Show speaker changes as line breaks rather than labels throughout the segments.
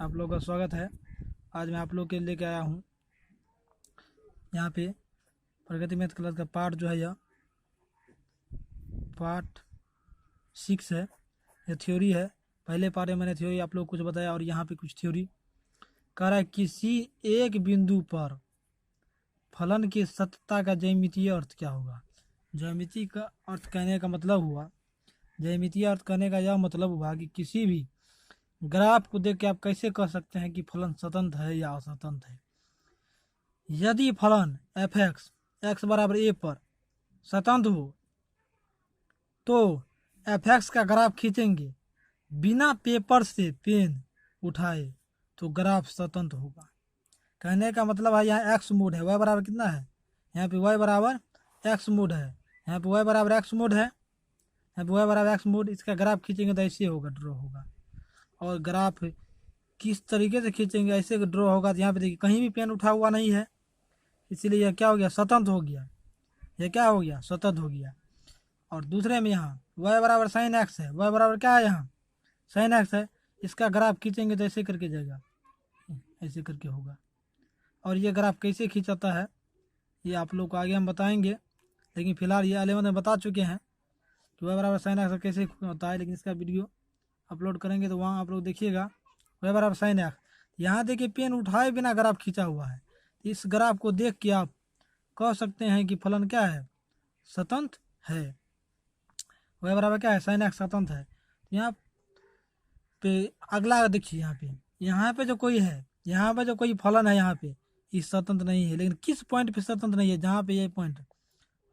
आप लोगों का स्वागत है। आज मैं आप लोग के लेके आया हूँ यहाँ पे प्रगति मैथ क्लास का पार्ट जो है यह पार्ट 6 है। यह थ्योरी है। पहले पार्ट में मैंने थ्योरी आप लोग कुछ बताया और यहाँ पे कुछ थ्योरी कह रहा है। किसी एक बिंदु पर फलन की सत्यता का ज्यामितीय अर्थ क्या होगा। ज्यामिति का अर्थ कहने का मतलब हुआ, ज्यामितीय अर्थ कहने का यह मतलब हुआ कि किसी भी ग्राफ को देख के आप कैसे कह सकते हैं कि फलन स्वतंत्र है या असवतंत्र है। यदि फलन एफ एक्स बराबर ए पर स्वतंत्र हो तो एफ एक्स का ग्राफ खींचेंगे बिना पेपर से पेन उठाए तो ग्राफ स्वतंत्र होगा। कहने का मतलब है यहाँ एक्स मोड है, वाई बराबर कितना है, यहाँ पे वाई बराबर एक्स मोड है, यहाँ पे वाई बराबर एक्स मोड है, यहाँ पे वाई बराबर एक्स मोड। इसका ग्राफ खींचेंगे तो ऐसे होगा, ड्रॉ होगा। और ग्राफ किस तरीके से खींचेंगे ऐसे ड्रॉ होगा। तो यहाँ पे देखिए कहीं भी पेन उठा हुआ नहीं है, इसीलिए यह क्या हो गया, स्वतंत्र हो गया। यह क्या हो गया, स्वतंत्र हो गया। और दूसरे में यहाँ y बराबर साइन एक्स है, y बराबर क्या है, यहाँ साइन एक्स है। इसका ग्राफ खींचेंगे तो ऐसे करके जाएगा, ऐसे करके होगा। और ये ग्राफ कैसे खींचाता है ये आप लोग को आगे हम बताएंगे, लेकिन फिलहाल ये 11 में बता चुके हैं कि y बराबर साइन एक्स कैसे होता है। लेकिन इसका वीडियो अपलोड करेंगे तो वहाँ आप लोग देखिएगा y बराबर साइन एक्स। यहाँ देखिए पेन उठाए बिना ग्राफ खींचा हुआ है। इस ग्राफ को देख के आप कह सकते हैं कि फलन क्या है, स्वतंत्र है। y बराबर क्या है, साइन एक्स स्वतंत्र है। यहाँ पे अगला देखिए, यहाँ पे जो कोई है, यहाँ पे जो कोई फलन है यहाँ पे ये स्वतंत्र नहीं है। लेकिन किस पॉइंट पे स्वतंत्र नहीं है, जहाँ पे ये पॉइंट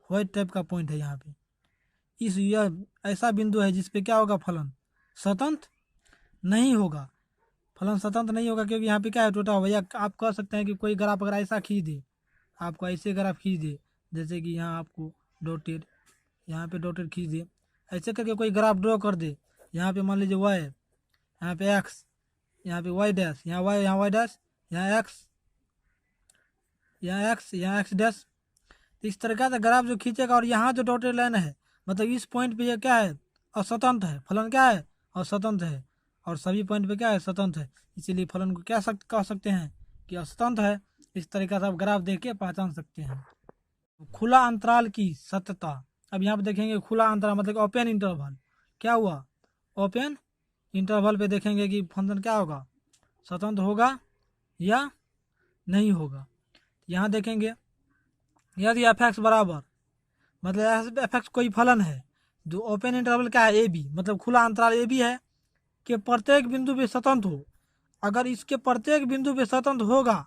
व्हाइट टाइप का पॉइंट है, यहाँ पे इस यह ऐसा बिंदु है जिसपे क्या होगा, फलन स्वतंत्र नहीं होगा। फलन स्वतंत्र नहीं होगा क्योंकि यहाँ पे क्या है, टोटा होगा। या आप कह सकते हैं कि कोई ग्राफ अगर ऐसा खींच दे, आपको ऐसे ग्राफ खींच दे, जैसे कि यहाँ आपको डॉटेड, यहाँ पे डॉटेड खींच दे, ऐसे करके कोई ग्राफ ड्रॉ कर दे। यहाँ पे मान लीजिए वाई, यहाँ पे एक्स, यहाँ पे वाई डैश, यहाँ वाई, यहाँ वाई डैश, यहाँ एक्स, यहाँ एक्स, यहाँ एक्स डैश। इस तरह का ग्राफ जो खींचेगा और यहाँ जो डॉटेड लाइन है मतलब इस पॉइंट पे ये क्या है, अस्वतंत्र है। फलन क्या है, अस्वतंत्र है। और सभी पॉइंट पे क्या है, स्वतंत्र है। इसीलिए फलन को क्या कह सकते हैं कि अस्वतंत्र है। इस तरीके से आप ग्राफ देख के पहचान सकते हैं। खुला अंतराल की सत्यता, अब यहाँ पे देखेंगे खुला अंतराल मतलब ओपन इंटरवल। क्या हुआ, ओपन इंटरवल पे देखेंगे कि फंक्शन क्या होगा, स्वतंत्र होगा या नहीं होगा। यहाँ देखेंगे यदि एफ एक्स बराबर मतलब एफ एक्स कोई फलन है जो ओपन इंटरवल क्या है, ए बी मतलब खुला अंतराल ए बी है कि प्रत्येक बिंदु पे स्वतंत्र हो। अगर इसके प्रत्येक बिंदु पे स्वतंत्र होगा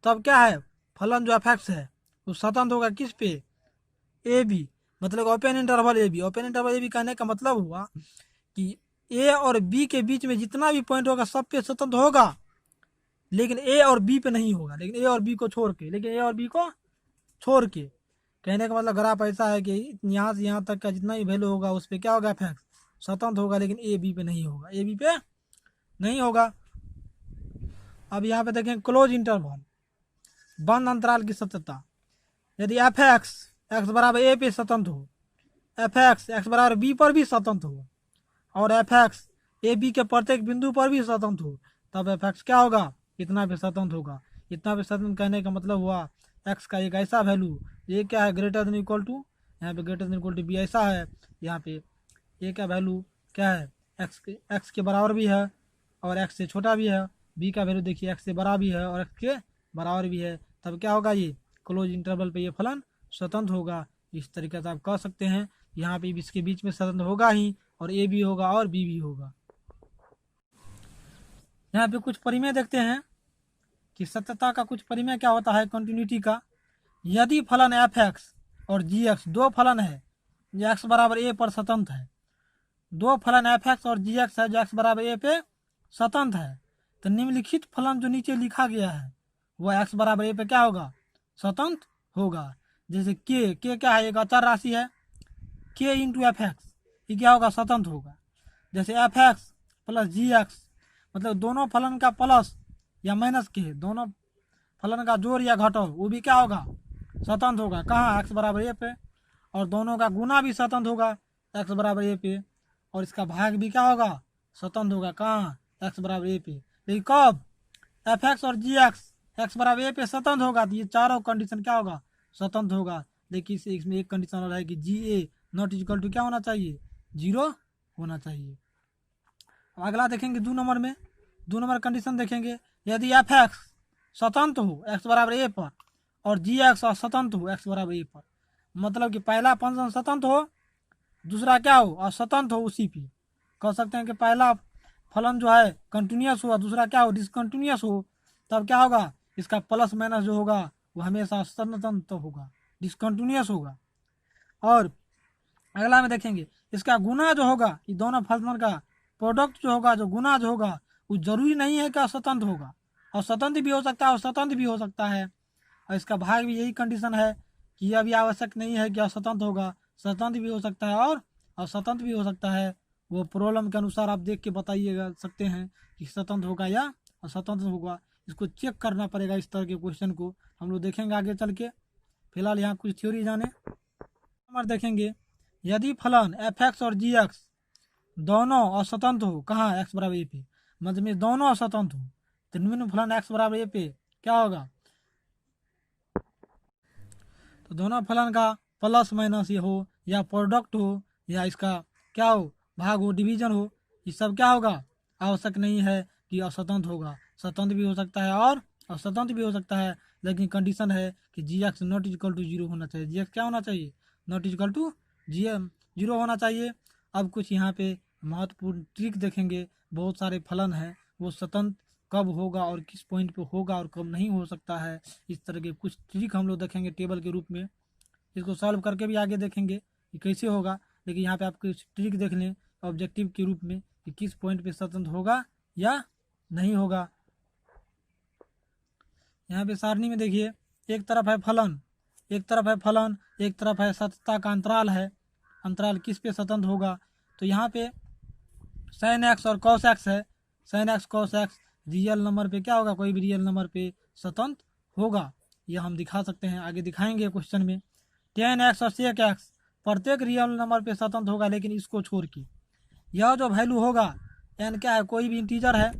तब क्या है, फलन जो एफ एक्स है वो स्वतंत्र होगा किस पे, ए बी मतलब open interval A B. Open interval A B कहने का मतलब हुआ कि ए और बी के बीच में जितना भी पॉइंट होगा सब पे स्वतंत्र होगा, लेकिन ए और बी पे नहीं होगा। लेकिन ए और बी को छोड़ के, लेकिन ए और बी को छोड़ के कहने का मतलब ग्राफ ऐसा है कि यहाँ से यहाँ तक का जितना भी वैल्यू होगा उस पर क्या होगा, एफ एक्स स्वतंत्र होगा, लेकिन ए बी पे नहीं होगा, ए बी पे नहीं होगा। अब यहाँ पे देखें क्लोज इंटरवल, बंद अंतराल की सत्यता। यदि एफ एक्स एक्स बराबर ए पे स्वतंत्र हो, एफ एक्स एक्स बराबर बी पर भी स्वतंत्र हो, और एफ एक्स ए बी के प्रत्येक बिंदु पर भी स्वतंत्र हो, तब एफ एक्स क्या होगा, इतना पे स्वतंत्र होगा। इतना पे स्वतंत्र कहने का मतलब हुआ एक्स का एक ऐसा वैल्यू, ये क्या है, ग्रेटर देन इक्वल टू, यहाँ पे greater than equal to b ऐसा है। यहाँ पे ए का वैल्यू क्या है, एक्स के बराबर भी है और एक्स से छोटा भी है। बी का वैल्यू देखिए एक्स से बड़ा भी है और एक्स के बराबर भी है। तब क्या होगा, ये क्लोज इंटरवल पे ये फलन स्वतंत्र होगा। इस तरीके से आप कह सकते हैं यहाँ पे इसके बीच में स्वतंत्र होगा ही, और ए भी होगा और बी भी होगा। यहाँ पे कुछ परिमेय देखते हैं कि सत्यता का कुछ परिमेय क्या होता है कंटिन्यूटी का। यदि फलन एफ एक्स और जी एक्स दो फलन है जो एक्स बराबर ए पर स्वतंत्र है, दो फलन एफ एक्स और जी एक्स है जो एक्स बराबर ए पे स्वतंत्र है, तो निम्नलिखित फलन जो नीचे लिखा गया है वह एक्स बराबर ए पे क्या होगा, स्वतंत्र होगा। जैसे के क्या है, एक अचर राशि है, के इंटू एफ एक्स, ये क्या होगा, स्वतंत्र होगा। जैसे एफ एक्स प्लस जी एक्स मतलब दोनों फलन का प्लस या माइनस के, दोनों फलन का जोड़ या घटाव वो भी क्या होगा, स्वतंत्र होगा। कहाँ, एक्स बराबर ए पे। और दोनों का गुना भी स्वतंत्र होगा एक्स बराबर ए पे, और इसका भाग भी क्या होगा, स्वतंत्र होगा। कहाँ, एक्स बराबर ए पे। लेकिन कब एफ एक्स और जी एक्स बराबर ए पे स्वतंत्र होगा तो ये चारों कंडीशन क्या होगा, स्वतंत्र होगा। लेकिन इसमें एक कंडीशन और है कि जी ए नॉट इक्वल टू क्या होना चाहिए, 0 होना चाहिए। अगला देखेंगे 2 नंबर में, 2 नंबर कंडीशन देखेंगे, यदि एफ एक्स स्वतंत्र हो एक्स बराबर ए पर और जी एक्स स्वतंत्र हो एक्स बराबर ए पर, मतलब कि पहला फंक्शन स्वतंत्र हो, दूसरा क्या हो, अस्वतंत्र हो उसी पे। कह सकते हैं कि पहला फलन जो है कंटिन्यूस हो, दूसरा क्या हो, डिसकंटिन्यूस हो, तब क्या होगा, इसका प्लस माइनस जो होगा वो हमेशा स्वतंत्र होगा, डिसकंटिन्यूस होगा। और अगला में देखेंगे इसका गुना जो होगा, ये दोनों फलन का प्रोडक्ट जो होगा, जो गुना जो होगा, वो जरूरी नहीं है कि अस्वतंत्र होगा, और स्वतंत्र भी हो सकता है और स्वतंत्र भी हो सकता है। और इसका भाग भी यही कंडीशन है कि यह भी आवश्यक नहीं है कि अस्वतंत्र होगा, स्वतंत्र भी हो सकता है और अस्वतंत्र भी हो सकता है। वो प्रॉब्लम के अनुसार आप देख के बताइएगा सकते हैं कि स्वतंत्र होगा या अस्वतंत्र होगा। इसको चेक करना पड़ेगा, इस तरह के क्वेश्चन को हम लोग देखेंगे आगे चल के। फिलहाल यहाँ कुछ थ्योरी जाने। नंबर देखेंगे, यदि फलन एफ एक्स और जी एक्स दोनों अस्वतंत्र हो, कहाँ, एक्स बराबर ए पे, मतलब में दोनों अस्वतंत्र हो, तो निम्न फलन एक्स बराबर ए पे क्या होगा, तो दोनों फलन का प्लस माइनस ये हो या प्रोडक्ट हो या इसका क्या हो, भाग हो, डिवीजन हो, ये सब क्या होगा, आवश्यक नहीं है कि अस्वतंत्र होगा, स्वतंत्र भी हो सकता है और अस्वतंत्र भी हो सकता है। लेकिन कंडीशन है कि जी एक्स नॉट इक्वल टू 0 होना चाहिए, जी एक्स क्या होना चाहिए, नॉट इक्वल टू जी 0 होना चाहिए। अब कुछ यहाँ पे महत्वपूर्ण ट्रिक देखेंगे, बहुत सारे फलन हैं, वो स्वतंत्र कब होगा और किस पॉइंट पे होगा और कब नहीं हो सकता है, इस तरह के कुछ ट्रिक हम लोग देखेंगे टेबल के रूप में। इसको सॉल्व करके भी आगे देखेंगे कि कैसे होगा, लेकिन यहाँ पे आप कुछ ट्रिक देख लें ऑब्जेक्टिव के रूप में कि किस पॉइंट पे स्वतंत्र होगा या नहीं होगा। यहाँ पे सारणी में देखिए, एक तरफ है फलन, एक तरफ है फलन, एक तरफ है सततता का अंतराल है, अंतराल किस पे स्वतंत्र होगा, तो यहाँ पे साइन एक्स और कॉस एक्स है, sine x cos x real number पे क्या होगा, कोई भी रियल नंबर पे स्वतंत्र होगा, यह हम दिखा सकते हैं, आगे दिखाएंगे क्वेश्चन में। टेन एक्स और सेक एक्स प्रत्येक रियल नंबर पे स्वतंत्र होगा, लेकिन इसको छोड़ के यह जो वैल्यू होगा एन क्या है, कोई भी इंटीजर है,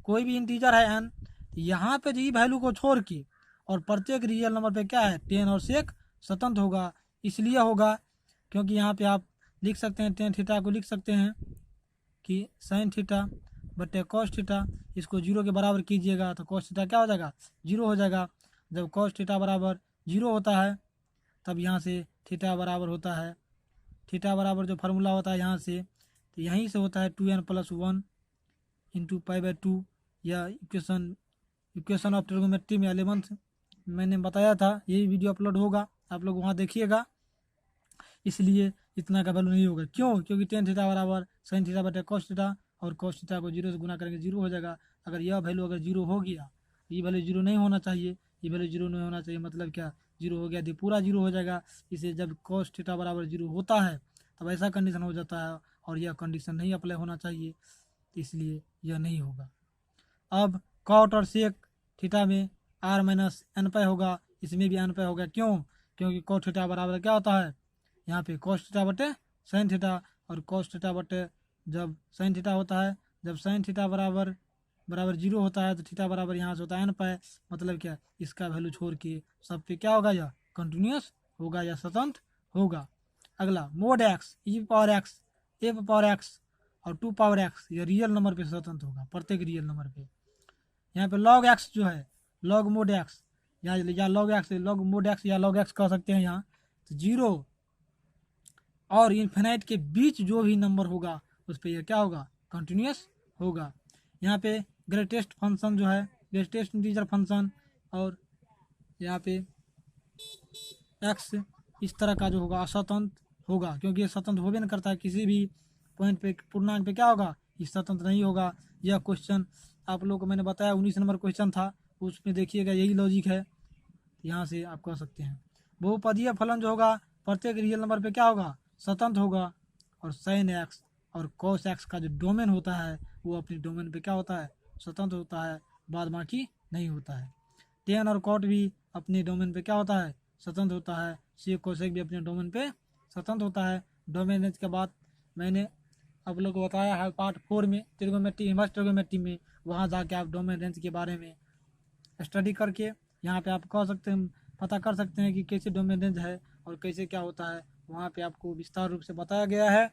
कोई भी इंटीजर है एन, यहाँ पे जी वैल्यू को छोड़ के और प्रत्येक रियल नंबर पे क्या है, टेन और सेक स्वतंत्र होगा। इसलिए होगा क्योंकि यहाँ पे आप लिख सकते हैं, टेन थीटा को लिख सकते हैं कि साइन थीटा बटे कॉस थीटा, इसको 0 के बराबर कीजिएगा तो कॉस थीटा क्या हो जाएगा, 0 हो जाएगा। जब कॉस थीटा बराबर 0 होता है तब यहाँ से थीटा बराबर होता है, थीटा बराबर जो फार्मूला होता है यहाँ से, तो यहीं से होता है 2n + 1 इंटू π/2। यह इक्वेशन ऑफ ट्रिग्नोमेट्री में 11th मैंने बताया था, यही वीडियो अपलोड होगा, आप लोग वहाँ देखिएगा। इसलिए इतना का वैल्यू नहीं होगा, क्यों, क्योंकि टेन थीटा बराबर साइन थीटा बटे कॉस थीटा, और कॉस थीटा को 0 से गुना करेंगे 0 हो जाएगा। अगर यह वैल्यू अगर 0 हो गया, ये वैल्यू 0 नहीं होना चाहिए, ये वैल्यू 0 नहीं होना चाहिए, मतलब क्या, 0 हो गया तो पूरा 0 हो जाएगा। इसे जब कॉस थीटा बराबर 0 होता है तब ऐसा कंडीशन हो जाता है, और यह कंडीशन नहीं अप्लाई होना चाहिए, इसलिए यह नहीं होगा। अब कॉट और सेक थीटा में r माइनस एन पाई होगा, इसमें भी एन पाई होगा, क्यों, क्योंकि कॉट थीटा बराबर क्या होता है, यहाँ पे कॉस थीटा बटे साइन थीटा, और कॉस थीटा बटे जब साइन थीटा होता है, जब साइन थीटा बराबर 0 होता है तो थीटा बराबर यहाँ से होता है एन पाई, मतलब क्या, इसका वैल्यू छोड़ के सब पे क्या होगा, या कंटिन्यूस होगा या स्वतंत्र होगा। अगला मोड एक्स, ई पावर एक्स, ए पावर एक्स और 2 पावर एक्स, यह रियल नंबर पे स्वतंत्र होगा, प्रत्येक रियल नंबर पे। यहाँ पे लॉग एक्स जो है, लॉग मोड एक्स या log x, log mode x या लॉग एक्स कह सकते हैं यहाँ, तो 0 और इन्फिनाइट के बीच जो भी नंबर होगा उस पर यह क्या होगा, कंटिन्यूस होगा। यहाँ पे ग्रेटेस्ट फंक्शन जो है, ग्रेटेस्ट इंटीजर फंक्शन, और यहाँ पे एक्स इस तरह का जो होगा अस्वतंत्र होगा, क्योंकि ये स्वतंत्र हो भी नहीं करता है, किसी भी पॉइंट पे पूर्णांक पे क्या होगा, ये स्वतंत्र नहीं होगा। यह क्वेश्चन आप लोग को मैंने बताया 19 नंबर क्वेश्चन था, उसमें देखिएगा यही लॉजिक है, यहाँ से आप कह सकते हैं। बहुपदीय फलन जो होगा प्रत्येक रियल नंबर पे क्या होगा, स्वतंत्र होगा, और साइन एक्स और कॉस एक्स का जो डोमेन होता है वो अपने डोमेन पे क्या होता है, स्वतंत्र होता है, बाद बाकी नहीं होता है। टेन और कॉट भी अपने डोमेन पे क्या होता है, स्वतंत्र होता है। सेक कोसेक भी अपने डोमेन पे स्वतंत्र होता है। डोमेन के बाद मैंने आप लोग को बताया है पार्ट 4 में ट्रिगोनोमेट्री, इनवर्स ट्रिगोनोमेट्री में। वहाँ जाके आप डोमेन रेंज के बारे में स्टडी करके यहाँ पे आप कह सकते हैं, पता कर सकते हैं कि कैसे डोमेन रेंज है और कैसे क्या होता है। वहाँ पे आपको विस्तार रूप से बताया गया है।